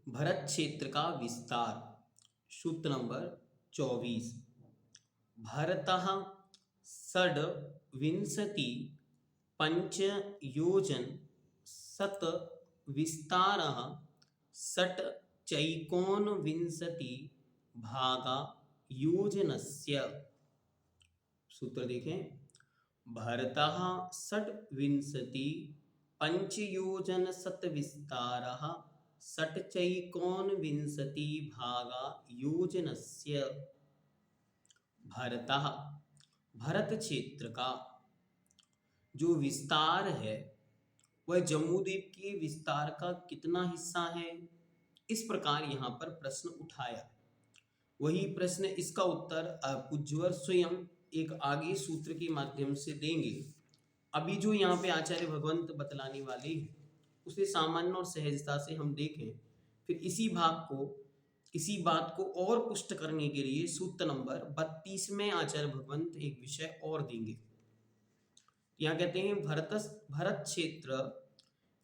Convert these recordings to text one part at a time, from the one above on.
भरत क्षेत्र का विस्तार। सूत्र नंबर 24। भरतः षड्विंशति पंचयोजन शत विस्तारः षट् चैकोनविंशति भागा योजनस्य। सूत्र देखें। भरतः षड्विंशति पंचयोजन शत विस्तारः षट् चैकोनविंशति भागा योजनस्य। भरतः भरत क्षेत्र का जो विस्तार है वह जम्बूद्वीप के विस्तार का कितना हिस्सा है, इस प्रकार यहाँ पर प्रश्न उठाया। वही प्रश्न, इसका उत्तर पूज्यवर स्वयं एक आगे सूत्र के माध्यम से देंगे। अभी जो यहाँ पे आचार्य भगवंत बतलाने वाले हैं उसे सामान्य और सहजता से हम देखें, फिर इसी बात को और पुष्ट करने के लिए सूत्र नंबर 32 में आचार्य भगवंत एक विषय और देंगे। यहाँ कहते हैं भरत क्षेत्र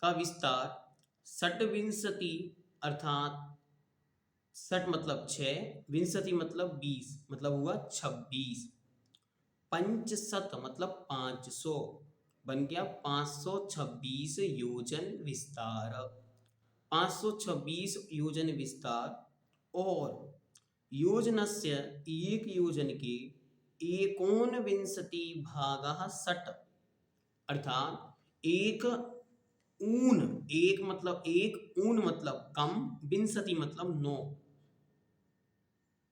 का विस्तार षड्विंशति अर्थात षट मतलब 6, विंशति मतलब 20, मतलब हुआ 26, पंचशत मतलब 500, बन गया 526 योजन विस्तार। 526 योजन विस्तार और योजनस्य एक योजन के एकोनविंशति भागः षट् अर्थात एक ऊन मतलब कम, विंशति मतलब 9,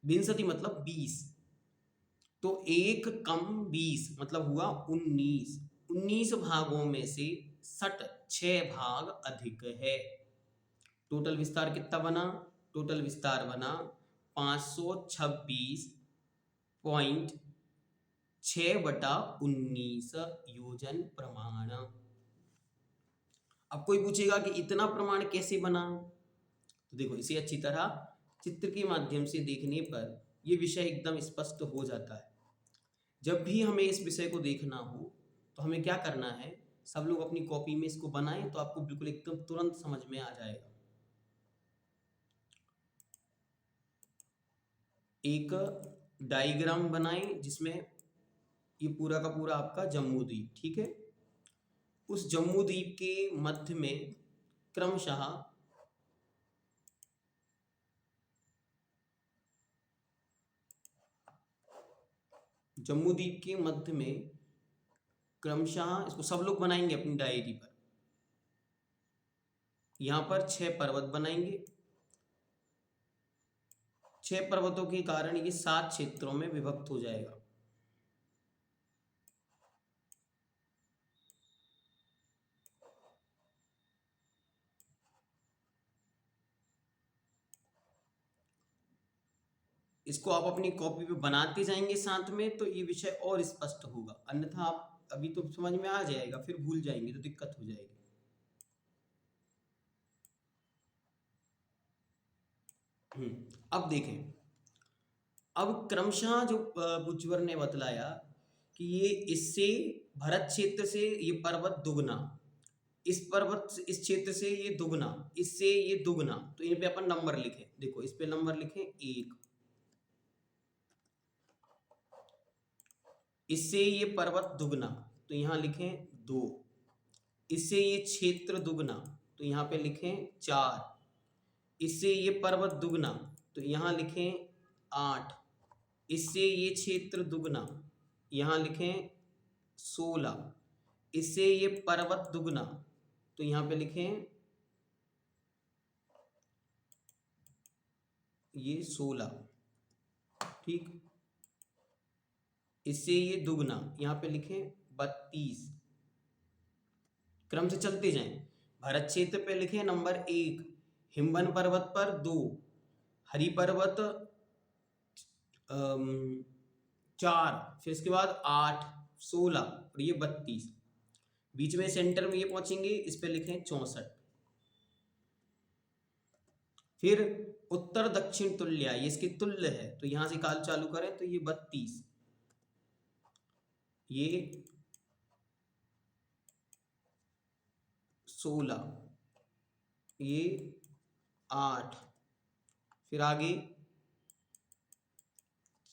विंशति मतलब 20, तो एक कम 20 मतलब हुआ 19 भागों में से षट् 6 भाग अधिक है। टोटल विस्तार कितना बना? टोटल विस्तार बना 526.6/19 योजन प्रमाण। अब कोई पूछेगा कि इतना प्रमाण कैसे बना, तो देखो इसे अच्छी तरह चित्र के माध्यम से देखने पर यह विषय एकदम स्पष्ट हो जाता है। जब भी हमें इस विषय को देखना हो तो हमें क्या करना है, सब लोग अपनी कॉपी में इसको बनाएं तो आपको बिल्कुल एकदम तुरंत समझ में आ जाएगा। एक डायग्राम बनाएं जिसमें ये पूरा का पूरा आपका जम्बूद्वीप, ठीक है, उस जम्बूद्वीप के मध्य में क्रमशः जम्बूद्वीप के मध्य में क्रमशः इसको सब लोग बनाएंगे अपनी डायरी पर। यहां पर 6 पर्वत बनाएंगे। 6 पर्वतों के कारण ये 7 क्षेत्रों में विभक्त हो जाएगा। इसको आप अपनी कॉपी पे बनाते जाएंगे साथ में, तो ये विषय और स्पष्ट होगा। अन्यथा आप अभी तो समझ में आ जाएगा, फिर भूल जाएंगे तो दिक्कत हो जाएगी। अब देखें, अब क्रमशः जो बुज्वर ने बतलाया कि ये इससे भरत क्षेत्र से ये पर्वत दुगना, इस क्षेत्र से ये दुगना, इससे ये दुगना, तो इन पे अपन नंबर लिखें। देखो इस पे नंबर लिखें 1, इससे ये पर्वत दुगना तो यहाँ लिखें 2, इससे ये क्षेत्र दुगना तो यहाँ पे लिखें 4, इससे ये पर्वत दुगना तो यहाँ लिखें 8, इससे ये क्षेत्र दुगना यहाँ लिखें 16, इससे ये पर्वत दुगना तो यहाँ पे लिखें ये 16, ठीक, इससे ये दुगना यहाँ पे लिखें 32। क्रम से चलते जाएं। भरत क्षेत्र पे लिखें नंबर 1, हिमवन पर्वत पर 2, हरि पर्वत 4, फिर इसके बाद 8, 16 और ये 32। बीच में सेंटर में ये पहुंचेंगे, इस पे लिखें 64। फिर उत्तर दक्षिण तुल्य, ये इसके तुल्य है तो यहां से काल चालू करें तो ये 32, ये 16, ये 8, फिर आगे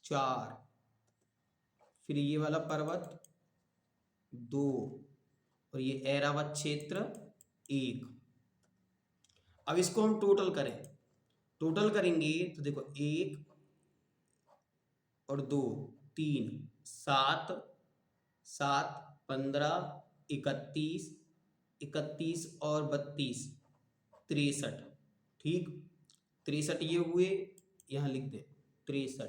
4, फिर ये वाला पर्वत 2 और ये ऐरावत क्षेत्र 1। अब इसको हम टोटल करें, टोटल करेंगे तो देखो 1 और 2 3 7 7 15 31 31 और 32 63। ठीक, 63 ये हुए, यहाँ लिख दें 63।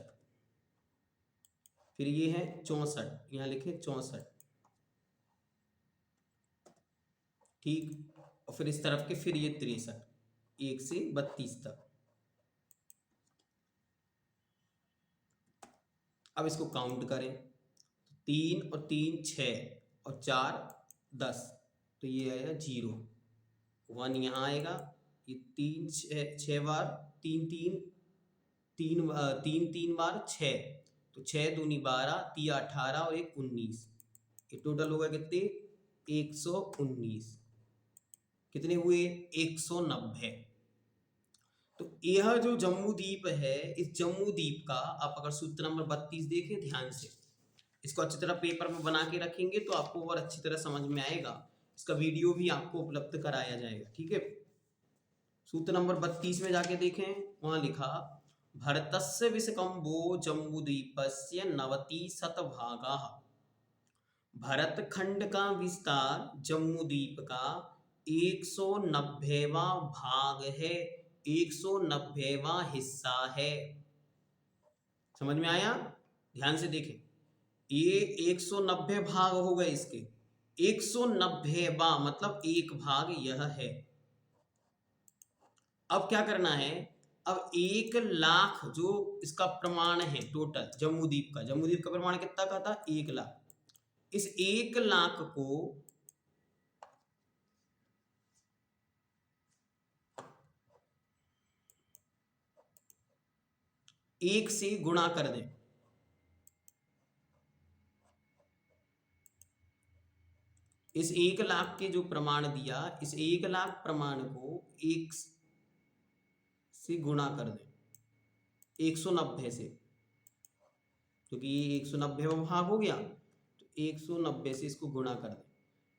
फिर ये है 64, यहाँ लिखे 64। ठीक, और फिर इस तरफ के फिर ये 63, 1 से 32 तक। अब इसको काउंट करें, 3 और 3 6 और 4 10, तो ये आएगा 0, 1 यहाँ आएगा। ये 3 6 बार 3 3 3 3 3 बार 6, तो 6 दूनी 12, 3 18 और 1 19, ये टोटल होगा कितने 119। कितने हुए 190। तो यह जो जम्मू द्वीप है, इस जम्मू द्वीप का आप अगर सूत्र नंबर 32 देखें ध्यान से, इसको अच्छी तरह पेपर में बना के रखेंगे तो आपको और अच्छी तरह समझ में आएगा। इसका वीडियो भी आपको उपलब्ध कराया जाएगा। ठीक है, सूत्र नंबर 32 में जाके देखें, वहां लिखा भरतस्य विषकंबो जम्बूद्वीपस्य 90 शतभागाः। भरत खंड का विस्तार जम्मू द्वीप का 190वां भाग है, 190वां हिस्सा है। समझ में आया? ध्यान से देखें, ये 190 भाग हो गए इसके, 190वां मतलब एक भाग यह है। अब क्या करना है, अब 1,00,000 जो इसका प्रमाण है टोटल जम्मूद्वीप का प्रमाण कितना का था 1,00,000। इस 1,00,000 को 1 से गुणा कर दें। इस 1,00,000 के जो प्रमाण दिया, इस 1,00,000 प्रमाण को 1 से गुणा कर दें 190 से, क्योंकि ये 190वां भाग हो गया, तो 190 से इसको गुणा कर दें।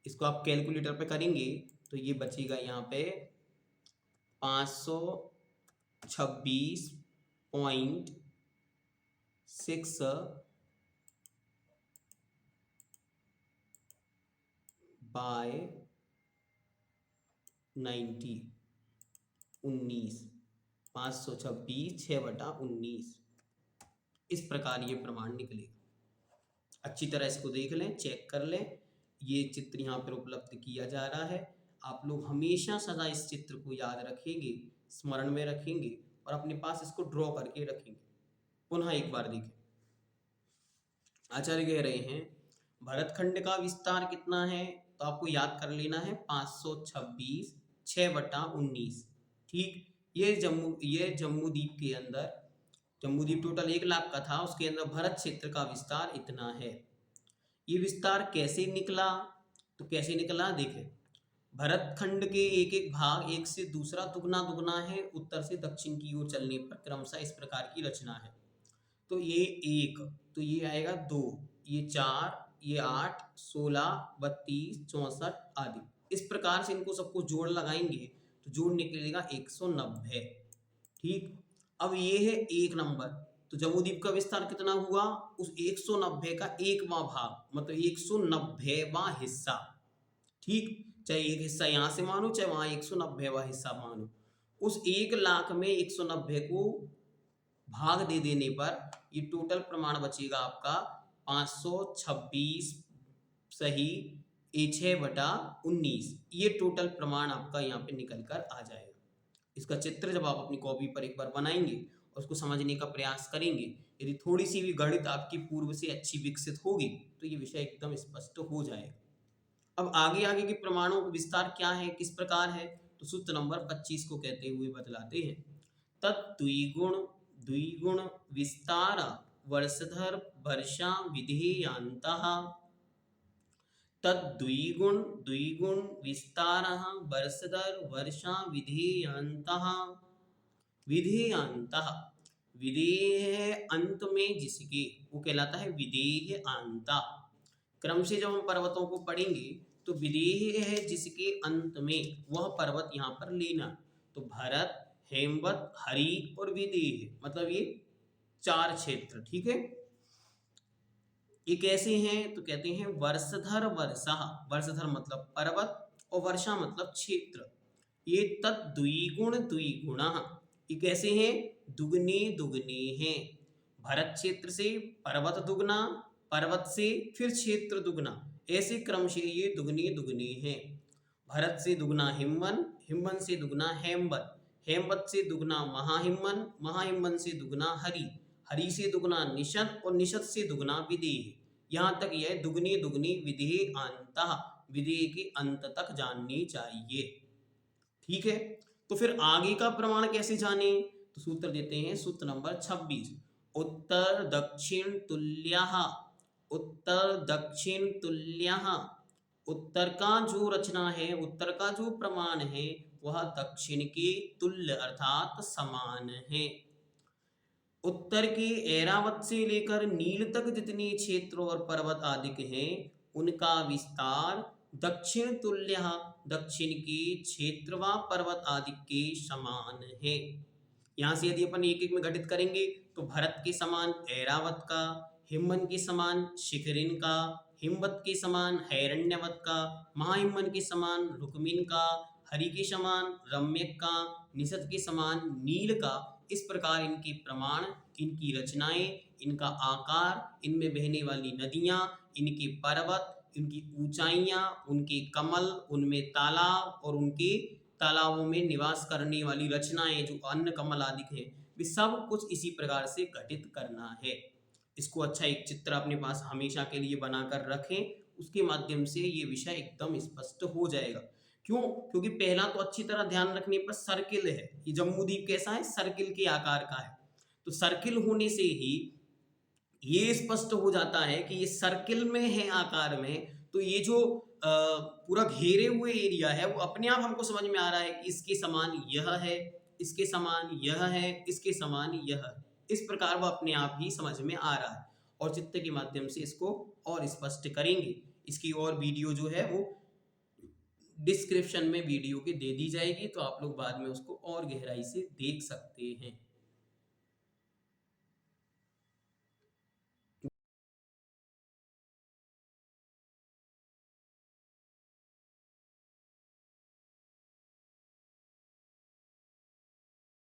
इसको आप कैलकुलेटर पे करेंगे तो ये बचेगा यहाँ पे 526.6 बाय 90, 19, 526 6/19, इस प्रकार ये प्रमाण निकलेगा। अच्छी तरह इसको देख लें, चेक कर लें, ये चित्र यहाँ पर उपलब्ध किया जा रहा है। आप लोग हमेशा सदा इस चित्र को याद रखेंगे, स्मरण में रखेंगे और अपने पास इसको ड्रॉ करके रखेंगे। पुनः एक बार देखें, आचार्य कह रहे हैं भरतखंड का विस्तार कितना है, तो आपको याद कर लेना है 526 6/19। ठीक, ये जम्मू द्वीप के अंदर, जम्मू द्वीप टोटल 1,00,000 का था, उसके अंदर भरत क्षेत्र का विस्तार इतना है। ये विस्तार कैसे निकला, तो कैसे निकला देखें, भरत खंड के एक एक भाग एक से दूसरा दुगना दुगना है, उत्तर से दक्षिण की ओर चलने पर क्रमशः इस प्रकार की रचना है। तो ये 1, तो ये आएगा 2, ये 4, ये 8, 16, 32, 64 आदि। इस प्रकार से इनको सबको जोड़ लगाएंगे तो जोड़ निकलेगा 190। ठीक, अब ये है 1 नंबर, तो जम्मूद्वीप का विस्तार कितना हुआ, उस 190 का 1वां भाग मतलब 190वां हिस्सा। ठीक, चाहे एक हिस्सा यहाँ से मानो चाहे वहां 190वां हिस्सा मानो, उस 1,00,000 में 190 को भाग दे देने पर ये टोटल प्रमाण बचेगा आपका 526 सही 6/19। ये टोटल प्रमाण आपका यहाँ पे निकल कर आ जाएगा। इसका चित्र जब आप अपनी कॉपी पर एक बार बनाएंगे और उसको समझने का प्रयास करेंगे, यदि थोड़ी सी भी गणित आपकी पूर्व से अच्छी विकसित होगी तो ये विषय एकदम स्पष्ट हो जाएगा। अब आगे आगे के प्रमाणों का विस्तार क्या है, किस प्रकार है, तो सूत्र नंबर 25 को कहते हुए बतलाते हैं, द्विगुण विस्तार वर्षधर वर्षा विधेयांतः। द्विगुण विस्तारः वर्षधर वर्षा विधेयांतः विधेयांतः, विधेय है अंत में जिसके, वो कहलाता है विधेय अंता। क्रम से जब हम पर्वतों को पढ़ेंगे तो विधेय है जिसके अंत में, वह पर्वत यहाँ पर लेना। तो भरत, हेमवत, हरि और विदेह, मतलब ये 4 क्षेत्र, ठीक है। ये कैसे हैं तो कहते हैं वर्षधर वर्षा, वर्षधर मतलब पर्वत और वर्षा मतलब क्षेत्र। ये तद्विगुण द्विगुणा, ये कैसे हैं, दुगने दुगने हैं। भरत क्षेत्र से पर्वत दुगना, पर्वत से फिर क्षेत्र दुगना, ऐसे क्रम से ये दुगने दुगने हैं। भरत से दुगना हिमवन, हिमवन से दुगना हेमवत, हेमवत से दुगना महाहिमवन, महाहिमवन से दुगना हरि, हरि से दुगना निषद और निषद से दुगना विदेह। यहाँ तक यह दुगनी दुगनी विदेह अंतः, विदेह के अंत तक जाननी चाहिए, ठीक है। तो फिर आगे का प्रमाण कैसे जाने, तो सूत्र देते हैं, सूत्र नंबर 26, उत्तर दक्षिण तुल्यः, उत्तर दक्षिण तुल्यः। उत्तर का जो रचना है, उत्तर का जो प्रमाण है वह दक्षिण के तुल्य अर्थात समान है। उत्तर के ऐरावत से लेकर नील तक जितने क्षेत्र और पर्वत आदि हैं उनका विस्तार दक्षिण तुल्य, दक्षिण के क्षेत्र व पर्वत आदि के समान है। यहाँ से यदि अपन एक एक में घटित करेंगे तो भरत के समान ऐरावत का, हिमवन के समान शिखरिन का, हिमवत के समान हैरण्यवत का, महाहिमवन के समान रुक्मिन का, हरि के समान रम्यक का, निषद के समान नील का। इस प्रकार इनके प्रमाण, इनकी रचनाएं, इनका आकार, इनमें बहने वाली नदियां, इनके पर्वत, इनकी ऊंचाइयां, उनके कमल, उनमें तालाब और उनके तालाबों में निवास करने वाली रचनाएं जो अन्न कमल आदि हैं, वे सब कुछ इसी प्रकार से घटित करना है। इसको अच्छा एक चित्र अपने पास हमेशा के लिए बनाकर रखें, उसके माध्यम से ये विषय एकदम स्पष्ट हो जाएगा। क्यों, क्योंकि पहला तो अच्छी तरह ध्यान रखने पर सर्किल है, ये जम्बूद्वीप कैसा है, सर्किल के आकार का है। तो सर्किल होने से ही ये स्पष्ट हो जाता है कि ये सर्किल में है आकार में, तो ये जो पूरा घेरे हुए एरिया है वो अपने आप हमको समझ में आ रहा है कि इसके समान यह है, इसके समान यह है, इसके समान यह है। इस प्रकार वह अपने आप ही समझ में आ रहा है, और चित्र के माध्यम से इसको और स्पष्ट करेंगे। इसकी और वीडियो जो है वो डिस्क्रिप्शन में वीडियो के दे दी जाएगी, तो आप लोग बाद में उसको और गहराई से देख सकते हैं।